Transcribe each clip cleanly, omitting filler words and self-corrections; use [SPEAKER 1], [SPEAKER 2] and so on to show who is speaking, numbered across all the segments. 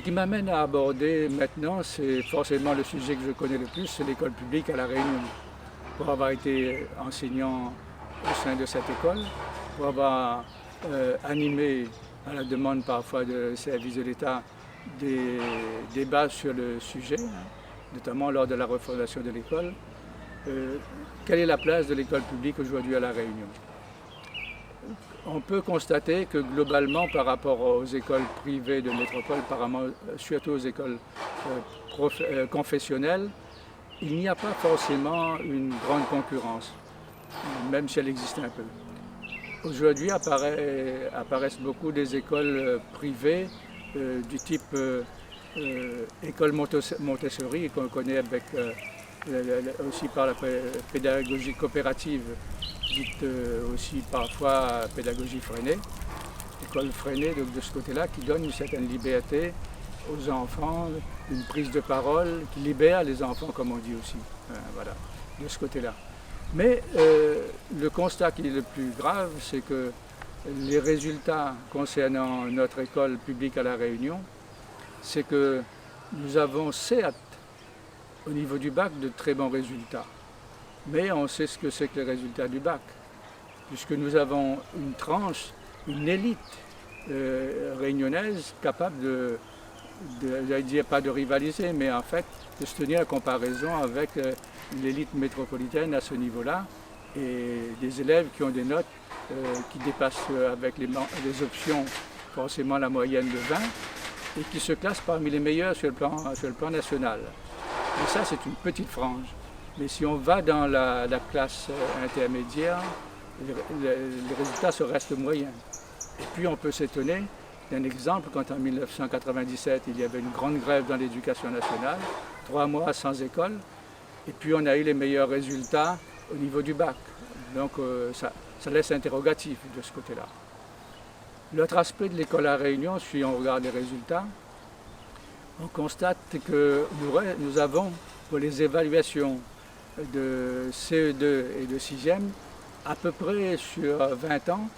[SPEAKER 1] qui m'amène à aborder maintenant, c'est forcément le sujet que je connais le plus, c'est l'école publique à La Réunion. Pour avoir été enseignant au sein de cette école, pour avoir animé à la demande parfois de services de l'État des débats sur le sujet, notamment lors de la refondation de l'école. Quelle est la place de l'école publique aujourd'hui à La Réunion? On peut constater que globalement, par rapport aux écoles privées de métropole, surtout aux écoles confessionnelles, il n'y a pas forcément une grande concurrence, même si elle existe un peu. Aujourd'hui apparaissent beaucoup des écoles privées du type école Montessori, qu'on connaît avec, aussi par la pédagogie coopérative, dite aussi parfois pédagogie freinée, école freinée donc de ce côté-là, qui donne une certaine liberté aux enfants, une prise de parole, qui libère les enfants comme on dit aussi, voilà, de ce côté-là. Mais le constat qui est le plus grave, c'est que les résultats concernant notre école publique à La Réunion, c'est que nous avons certes au niveau du bac de très bons résultats, mais on sait ce que c'est que les résultats du bac, puisque nous avons une tranche, une élite réunionnaise capable j'allais dire pas de rivaliser, mais en fait de se tenir en comparaison avec l'élite métropolitaine à ce niveau-là, et des élèves qui ont des notes qui dépassent avec les options forcément la moyenne de 20, et qui se classent parmi les meilleurs sur le plan national. Et ça, c'est une petite frange. Mais si on va dans la classe intermédiaire, les résultats se restent moyens. Et puis on peut s'étonner d'un exemple quand en 1997, il y avait une grande grève dans l'éducation nationale, 3 mois sans école, et puis on a eu les meilleurs résultats au niveau du bac. Donc ça laisse interrogatif de ce côté-là. L'autre aspect de l'école à Réunion, si on regarde les résultats, on constate que nous avons, pour les évaluations de CE2 et de 6e, à peu près sur 20 ans,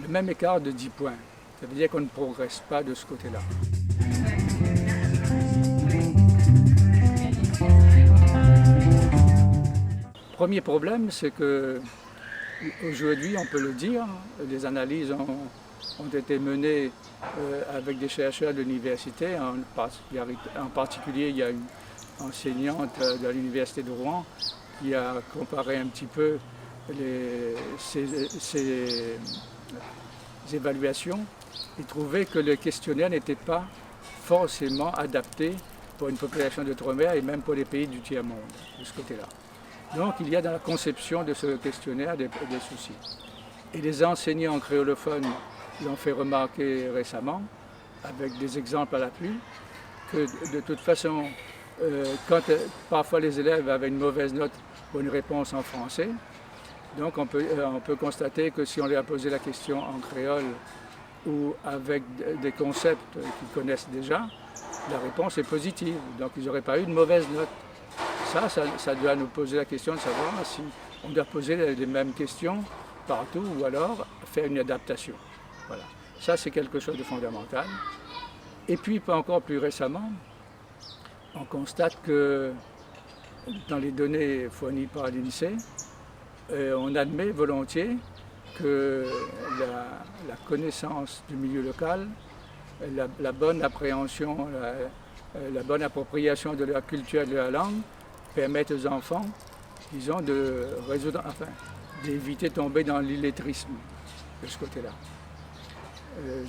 [SPEAKER 1] le même écart de 10 points. Ça veut dire qu'on ne progresse pas de ce côté-là. Premier problème, c'est que aujourd'hui, on peut le dire, les analyses ont été menées avec des chercheurs de l'université. En particulier, il y a une enseignante de l'université de Rouen qui a comparé un petit peu ces évaluations et trouvé que le questionnaire n'était pas forcément adapté pour une population d'outre-mer et même pour les pays du tiers-monde, de ce côté-là. Donc il y a dans la conception de ce questionnaire des soucis. Et les enseignants créolophones l'ont fait remarquer récemment, avec des exemples à l'appui, que de toute façon, quand parfois les élèves avaient une mauvaise note pour une réponse en français, donc on peut constater que si on leur a posé la question en créole ou avec des concepts qu'ils connaissent déjà, la réponse est positive, donc ils n'auraient pas eu de mauvaise note. Ça doit nous poser la question de savoir si on doit poser les mêmes questions partout ou alors faire une adaptation. Voilà. Ça, c'est quelque chose de fondamental. Et puis, pas encore plus récemment, on constate que dans les données fournies par l'INSEE, on admet volontiers que la connaissance du milieu local, la bonne appréhension, la bonne appropriation de leur culture et de leur langue permettent aux enfants, disons, d'éviter de tomber dans l'illettrisme de ce côté-là.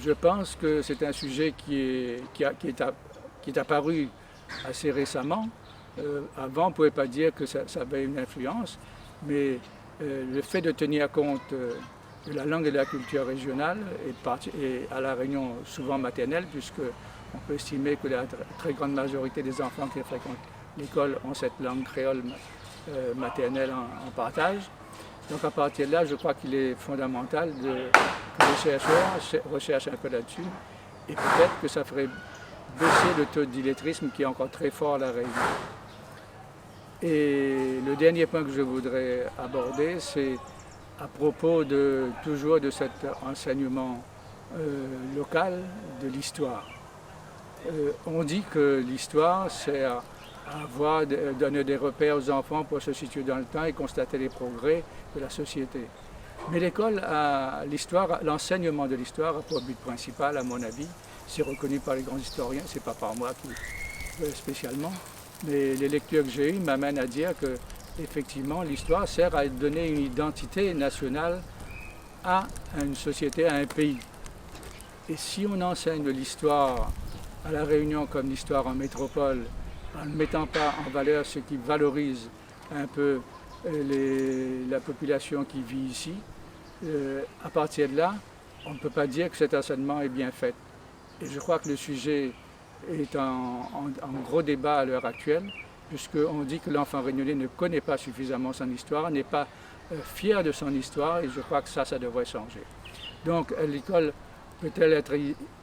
[SPEAKER 1] Je pense que c'est un sujet qui est apparu assez récemment. Avant, on ne pouvait pas dire que ça avait une influence, mais le fait de tenir compte de la langue et de la culture régionale et à La Réunion souvent maternelle, puisqu'on peut estimer que la très grande majorité des enfants qui fréquentent l'école ont cette langue créole maternelle en partage. Donc à partir de là, je crois qu'il est fondamental que les chercheurs recherchent un peu là-dessus, et peut-être que ça ferait baisser le taux d'illettrisme qui est encore très fort à La Réunion. Et le dernier point que je voudrais aborder, c'est à propos toujours de cet enseignement local de l'histoire. On dit que l'histoire sert à donner des repères aux enfants pour se situer dans le temps et constater les progrès de la société. Mais l'école, l'enseignement de l'histoire a pour but principal, à mon avis, c'est reconnu par les grands historiens, c'est pas par moi spécialement, mais les lectures que j'ai eues m'amènent à dire que effectivement l'histoire sert à donner une identité nationale à une société, à un pays. Et si on enseigne l'histoire à La Réunion comme l'histoire en métropole, en ne mettant pas en valeur ce qui valorise un peu la population qui vit ici, à partir de là, on ne peut pas dire que cet enseignement est bien fait. Et je crois que le sujet est en gros débat à l'heure actuelle, puisqu'on dit que l'enfant réunionnais ne connaît pas suffisamment son histoire, n'est pas fier de son histoire, et je crois que ça devrait changer. Donc l'école peut-elle être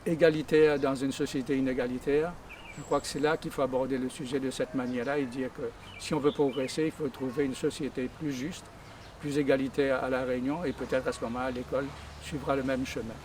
[SPEAKER 1] égalitaire dans une société inégalitaire? Je crois que c'est là qu'il faut aborder le sujet de cette manière-là et dire que si on veut progresser, il faut trouver une société plus juste, plus égalitaire à La Réunion, et peut-être à ce moment-là, l'école suivra le même chemin.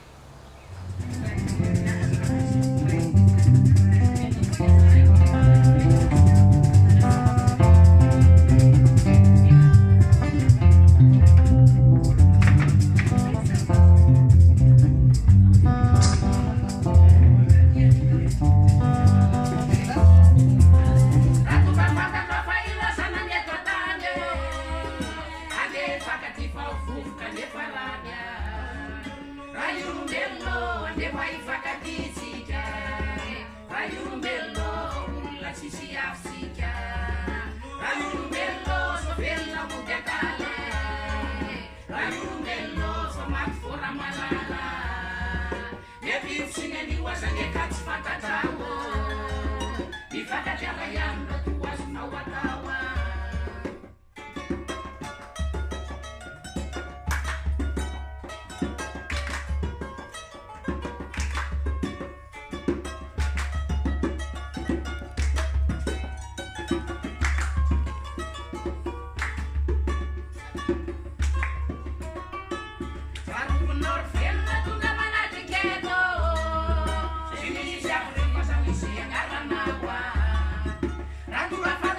[SPEAKER 2] Ratura